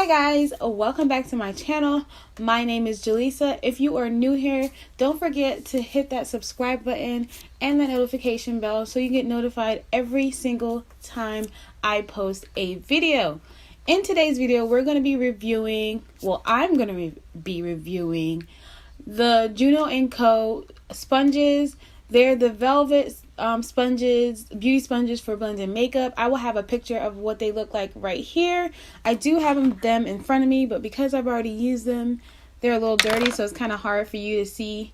Hi guys, welcome back to my channel. My name is Jaleesa. If you are new here, don't forget to hit that subscribe button and the notification bell so you get notified every single time I post a video. In today's video, we're going to be reviewing, I'm going to be reviewing the Juno & Co. sponges. They're the velvet sponges, beauty sponges for blending makeup. I will have a picture of what they look like right here. I do have them in front of me, but because I've already used them, they're a little dirty, so it's kind of hard for you to see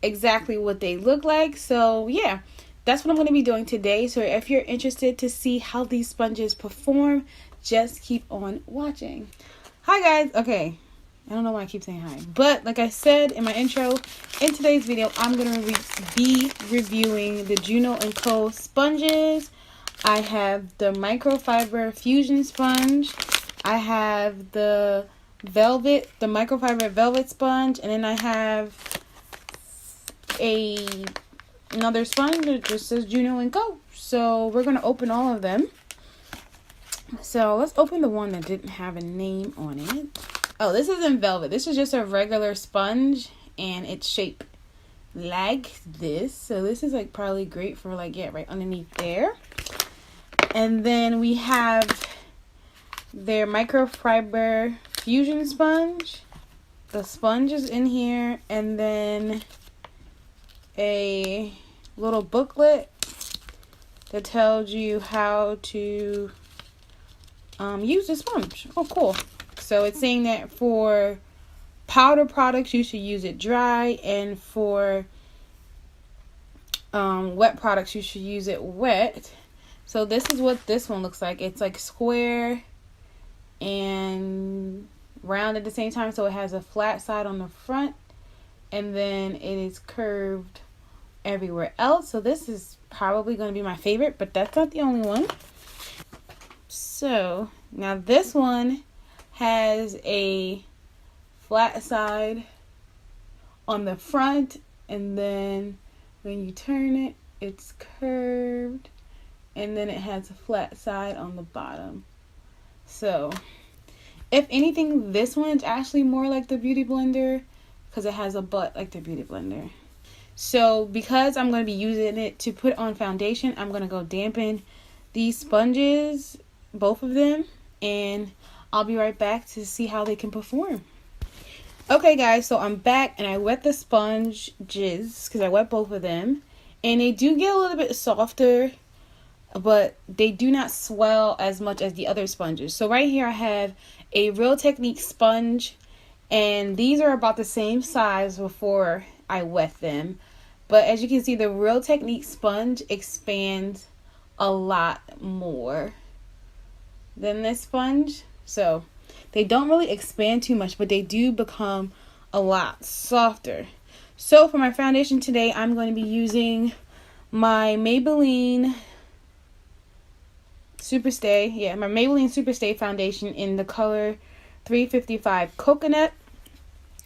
exactly what they look like. So yeah, that's what I'm going to be doing today. So if you're interested to see how these sponges perform, just keep on watching. Hi guys. Okay, I don't know why I keep saying hi, but like I said in my intro, in today's video, I'm going to be reviewing the Juno & Co. sponges. I have the microfiber fusion sponge. I have the microfiber velvet sponge, and then I have another sponge that just says Juno & Co. So we're going to open all of them. So let's open the one that didn't have a name on it. Oh, this isn't velvet. This is just a regular sponge, and it's shaped like this. So this is like probably great for like, yeah, right underneath there. And then we have their microfiber fusion sponge. The sponge is in here, and then a little booklet that tells you how to use the sponge. Oh, cool. So it's saying that for powder products, you should use it dry, and for wet products, you should use it wet. So this is what this one looks like. It's like square and round at the same time. So it has a flat side on the front, and then it is curved everywhere else. So this is probably going to be my favorite, but that's not the only one. So now this one has a flat side on the front, and then when you turn it, it's curved, and then it has a flat side on the bottom. So if anything, this one's actually more like the Beauty Blender because it has a butt like the Beauty Blender. So because I'm going to be using it to put on foundation, I'm going to go dampen these sponges, both of them, and I'll be right back to see how they can perform. Okay guys, so I'm back, and I wet the sponges because I wet both of them, and they do get a little bit softer, but they do not swell as much as the other sponges. So right here I have a Real Technique sponge, and these are about the same size before I wet them, but as you can see, the Real Technique sponge expands a lot more than this sponge. So they don't really expand too much, but they do become a lot softer. So for my foundation today, I'm going to be using my Maybelline Superstay. Yeah, my Maybelline Superstay foundation in the color 355 Coconut.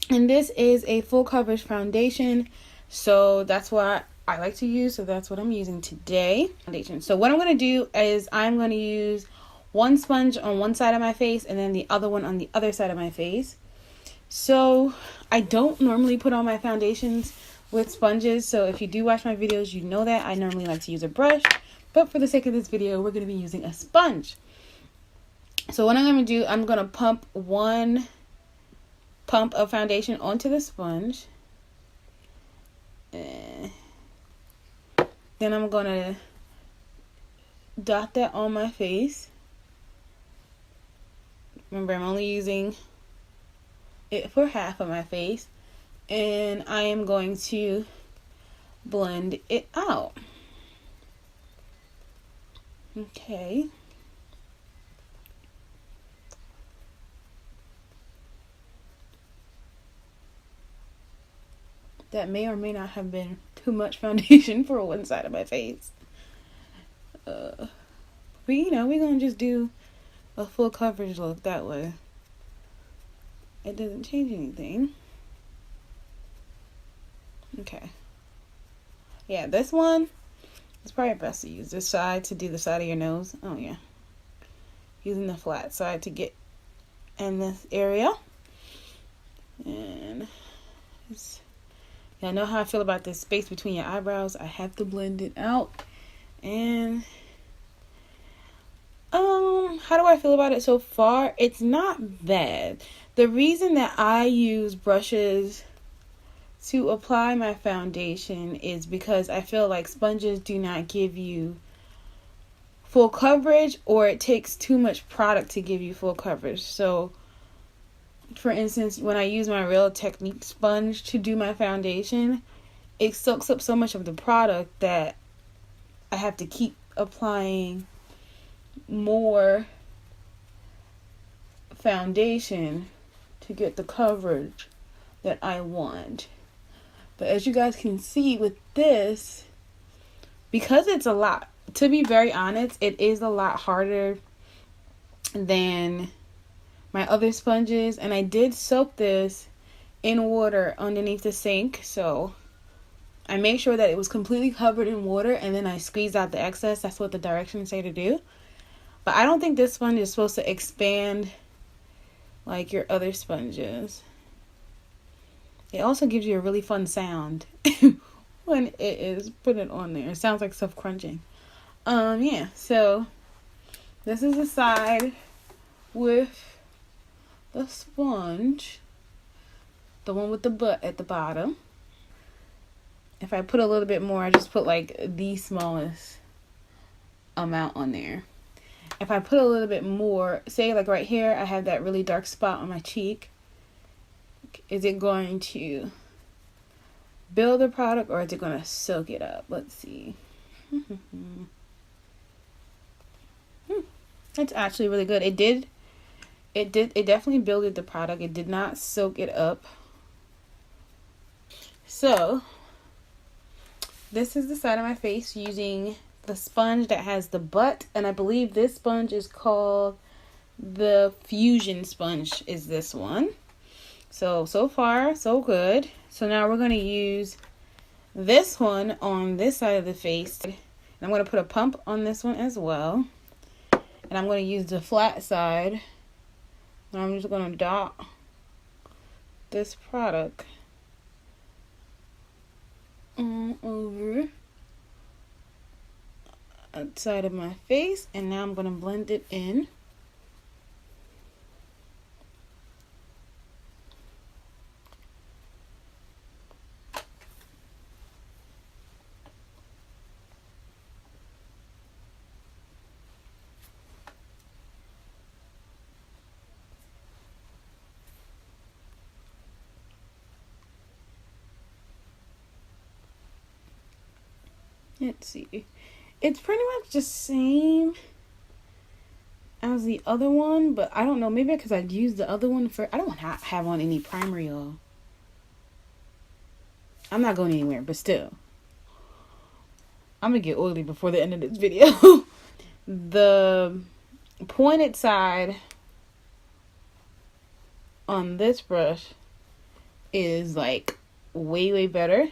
And this is a full coverage foundation, so that's what I like to use. So that's what I'm using today. Foundation. So what I'm going to do is I'm going to use one sponge on one side of my face and then the other one on the other side of my face. So I don't normally put on my foundations with sponges, so if you do watch my videos, you know that I normally like to use a brush, but for the sake of this video, we're going to be using a sponge. So what I'm going to do, I'm going to pump one pump of foundation onto the sponge, then I'm going to dot that on my face. Remember, I'm only using it for half of my face, and I am going to blend it out. Okay. That may or may not have been too much foundation for one side of my face. But you know, we're going to just do a full coverage look that way. It doesn't change anything. Okay. Yeah, this one, it's probably best to use this side to do the side of your nose. Oh yeah. Using the flat side to get in this area. And y'all know how I feel about this space between your eyebrows. I have to blend it out. And how do I feel about it so far? It's not bad. The reason that I use brushes to apply my foundation is because I feel like sponges do not give you full coverage, or it takes too much product to give you full coverage. So for instance, when I use my Real Technique sponge to do my foundation, it soaks up so much of the product that I have to keep applying more foundation to get the coverage that I want. But as you guys can see with this, because it's a lot, to be very honest, it is a lot harder than my other sponges. And I did soak this in water underneath the sink, so I made sure that it was completely covered in water, and then I squeezed out the excess. That's what the directions say to do. But I don't think this sponge is supposed to expand like your other sponges. It also gives you a really fun sound when it is put it on there. It sounds like stuff crunching. Yeah, so this is the side with the sponge, the one with the butt at the bottom. If I put a little bit more, I just put like the smallest amount on there. If I put a little bit more, say like right here, I have that really dark spot on my cheek. Is it going to build the product, or is it going to soak it up? Let's see. It's actually really good. It definitely builded the product. It did not soak it up. So this is the side of my face using the sponge that has the butt, and I believe this sponge is called the Fusion sponge, is this one. So far so good. So now we're going to use this one on this side of the face, and I'm going to put a pump on this one as well. And I'm going to use the flat side, and I'm just going to dot this product all over outside of my face, and now I'm going to blend it in. Let's see. It's pretty much the same as the other one, but I don't know. Maybe because I used the other one for... I don't have on any primer, y'all. I'm not going anywhere, but still. I'm going to get oily before the end of this video. The pointed side on this brush is like way better,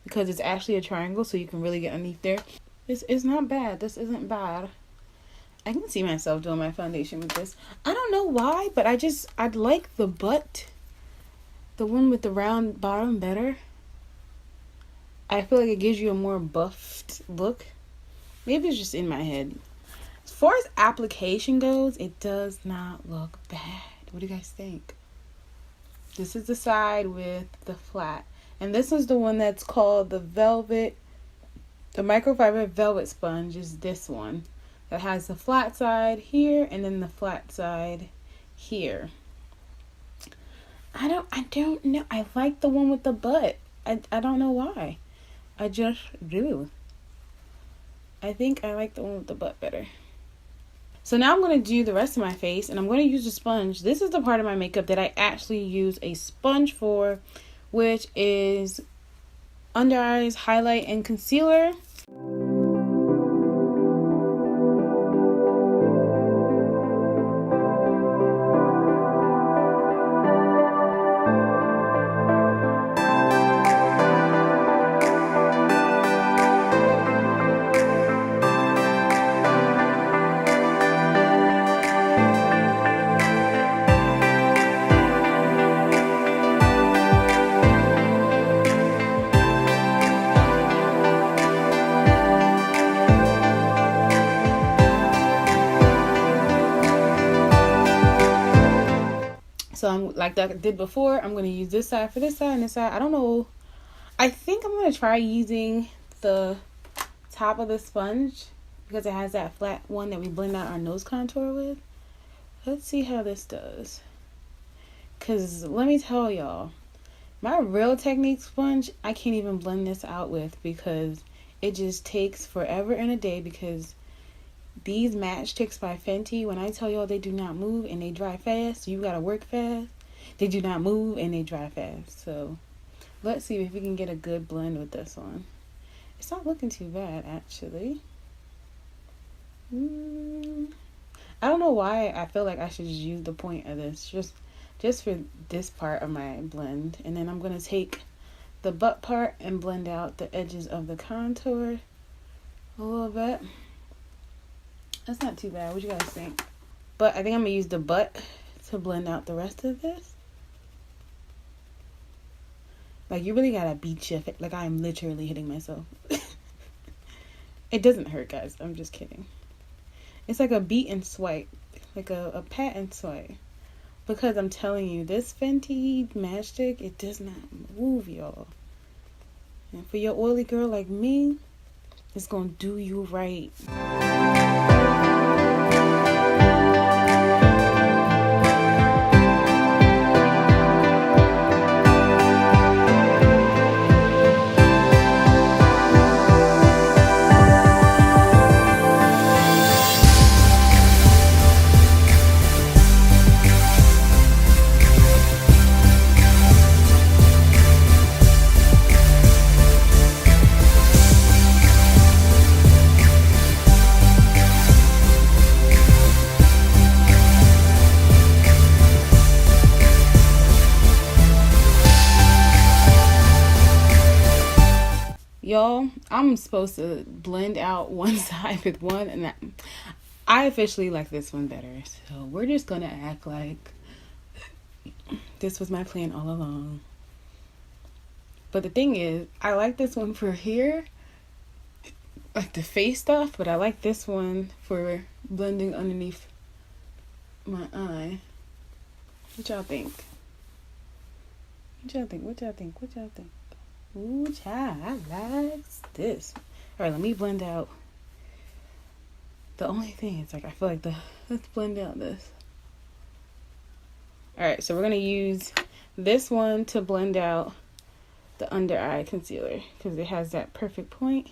because it's actually a triangle, so you can really get underneath there. This is not bad. This isn't bad. I can see myself doing my foundation with this. I don't know why, but I'd like the butt, the one with the round bottom, better. I feel like it gives you a more buffed look. Maybe it's just in my head. As far as application goes, it does not look bad. What do you guys think? This is the side with the flat. And this is the one that's called the velvet. The microfiber velvet sponge is this one. That has the flat side here and then the flat side here. I don't know. I like the one with the butt. I don't know why. I just do. I think I like the one with the butt better. So now I'm going to do the rest of my face, and I'm going to use a sponge. This is the part of my makeup that I actually use a sponge for, which is under eyes highlight and concealer. I'm like I did before, I'm going to use this side for this side and this side. I don't know. I think I'm going to try using the top of the sponge because it has that flat one that we blend out our nose contour with. Let's see how this does. Because let me tell y'all, my Real Technique sponge, I can't even blend this out with because it just takes forever and a day, because these Matchsticks by Fenty, when I tell y'all they do not move and they dry fast, you gotta work fast. They do not move and they dry fast. So let's see if we can get a good blend with this one. It's not looking too bad, actually. I don't know why I feel like I should just use the point of this just for this part of my blend. And then I'm gonna take the butt part and blend out the edges of the contour a little bit. That's not too bad. What you guys think? But I think I'm gonna use the butt to blend out the rest of this. Like, you really gotta beat your face. Like, I'm literally hitting myself. It doesn't hurt, guys. I'm just kidding. It's like a beat and swipe. Like a pat and swipe. Because I'm telling you, this Fenty Matchstick, it does not move, y'all. And for your oily girl like me, it's gonna do you right. Y'all, I'm supposed to blend out one side with one, and I officially like this one better. So we're just gonna act like this was my plan all along. But the thing is, I like this one for here, like the face stuff, but I like this one for blending underneath my eye. What y'all think? What y'all think? What y'all think? What y'all think? Ooh, child, I like this. Alright, let me blend out. The only thing is, like, I feel like let's blend out this. Alright, so we're going to use this one to blend out the under eye concealer because it has that perfect point.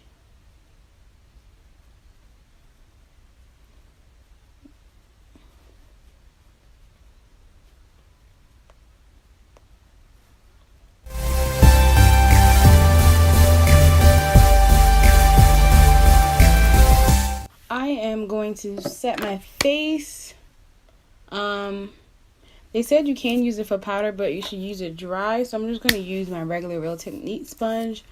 I am going to set my face. They said you can use it for powder, but you should use it dry. So I'm just going to use my regular Real Technique sponge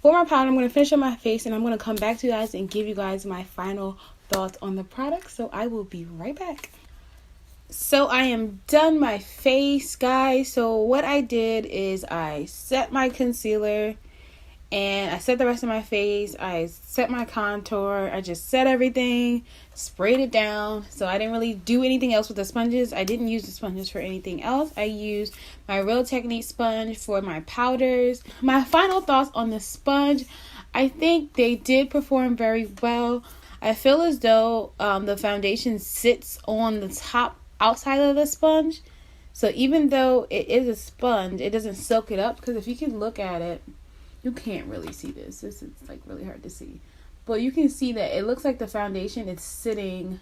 for my powder. I'm going to finish up my face, and I'm going to come back to you guys and give you guys my final thoughts on the product. So I will be right back. So I am done my face, guys. So what I did is I set my concealer, and I set the rest of my face. I set my contour. I just set everything, sprayed it down. So I didn't really do anything else with the sponges. I didn't use the sponges for anything else. I used my Real Technique sponge for my powders. My final thoughts on the sponge, I think they did perform very well. I feel as though the foundation sits on the top outside of the sponge. So even though it is a sponge, it doesn't soak it up. Because if you can look at it, you can't really see this. This is like really hard to see. But you can see that it looks like the foundation is sitting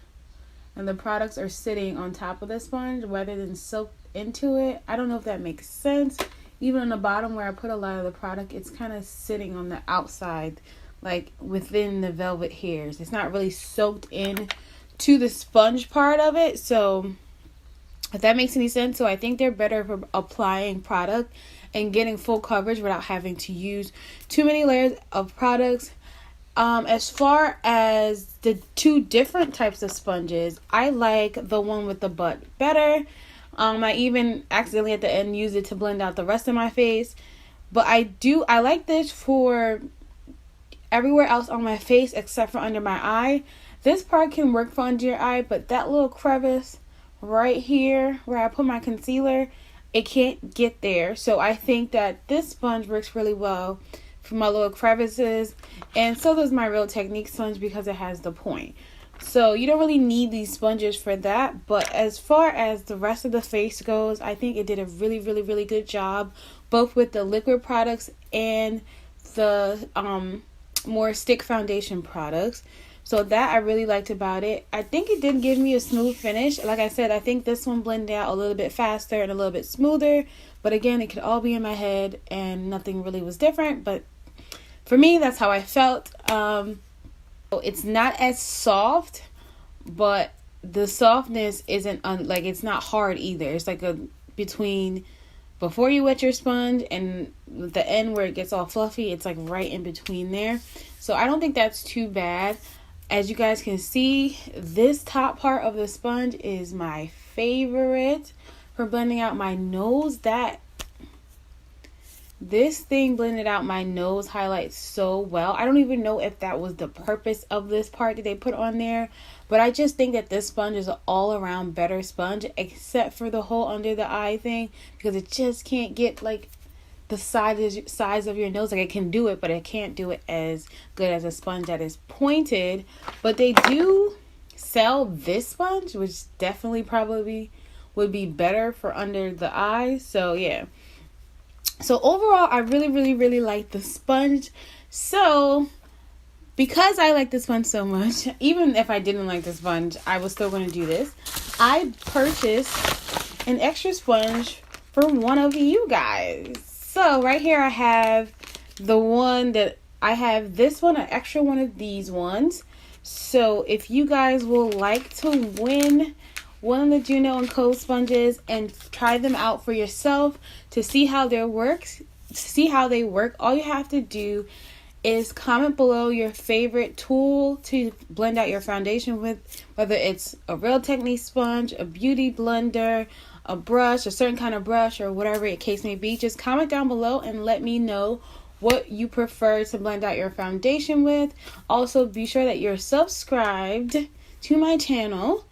and the products are sitting on top of the sponge rather than soaked into it. I don't know if that makes sense. Even on the bottom where I put a lot of the product, it's kind of sitting on the outside, like within the velvet hairs. It's not really soaked in to the sponge part of it. So if that makes any sense. So I think they're better for applying product and getting full coverage without having to use too many layers of products. As far as the two different types of sponges, I like the one with the butt better. I even accidentally at the end used it to blend out the rest of my face. But I like this for everywhere else on my face except for under my eye. This part can work for under your eye, but that little crevice right here where I put my concealer, it can't get there. So I think that this sponge works really well for my little crevices, and so does my Real Technique sponge because it has the point. So you don't really need these sponges for that. But as far as the rest of the face goes, I think it did a really, really, really good job, both with the liquid products and the more stick foundation products. So that I really liked about it. I think it did give me a smooth finish. Like I said, I think this one blended out a little bit faster and a little bit smoother. But again, it could all be in my head and nothing really was different. But for me, that's how I felt. It's not as soft, but the softness isn't like it's not hard either. It's like a between before you wet your sponge and the end where it gets all fluffy. It's like right in between there. So I don't think that's too bad. As you guys can see, this top part of the sponge is my favorite for blending out my nose. This thing blended out my nose highlights so well. I don't even know if that was the purpose of this part that they put on there, but I just think that this sponge is an all-around better sponge, except for the whole under the eye thing, because it just can't get like the size of your nose. Like, it can do it, but it can't do it as good as a sponge that is pointed. But they do sell this sponge, which definitely probably would be better for under the eye. So yeah, so overall I really, really, really like the sponge. So because I like the sponge so much, even if I didn't like the sponge, I was still going to do this. I purchased an extra sponge for one of you guys. So right here I have the one that I have, this one, an extra one of these ones. So if you guys will like to win one of the Juno & Co sponges and try them out for yourself to see how they work, all you have to do is comment below your favorite tool to blend out your foundation with, whether it's a Real Technique sponge, a beauty blender, a brush, a certain kind of brush, or whatever the case may be. Just comment down below and let me know what you prefer to blend out your foundation with. Also, be sure that you're subscribed to my channel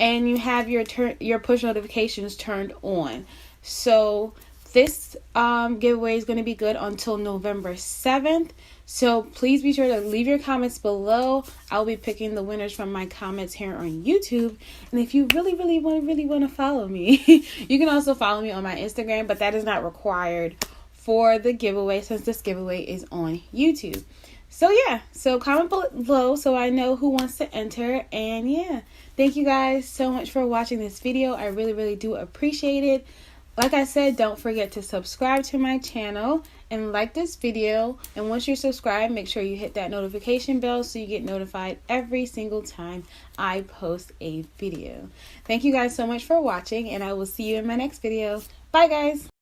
and you have your push notifications turned on. So this giveaway is going to be good until November 7th. So please be sure to leave your comments below. I'll be picking the winners from my comments here on YouTube. And if you really want to follow me, you can also follow me on my Instagram, but that is not required for the giveaway since this giveaway is on YouTube. So yeah, so comment below so I know who wants to enter. And yeah, thank you guys so much for watching this video. I really, really do appreciate it. Like I said, don't forget to subscribe to my channel and like this video. And once you're subscribed, make sure you hit that notification bell so you get notified every single time I post a video. Thank you guys so much for watching, and I will see you in my next video. Bye guys!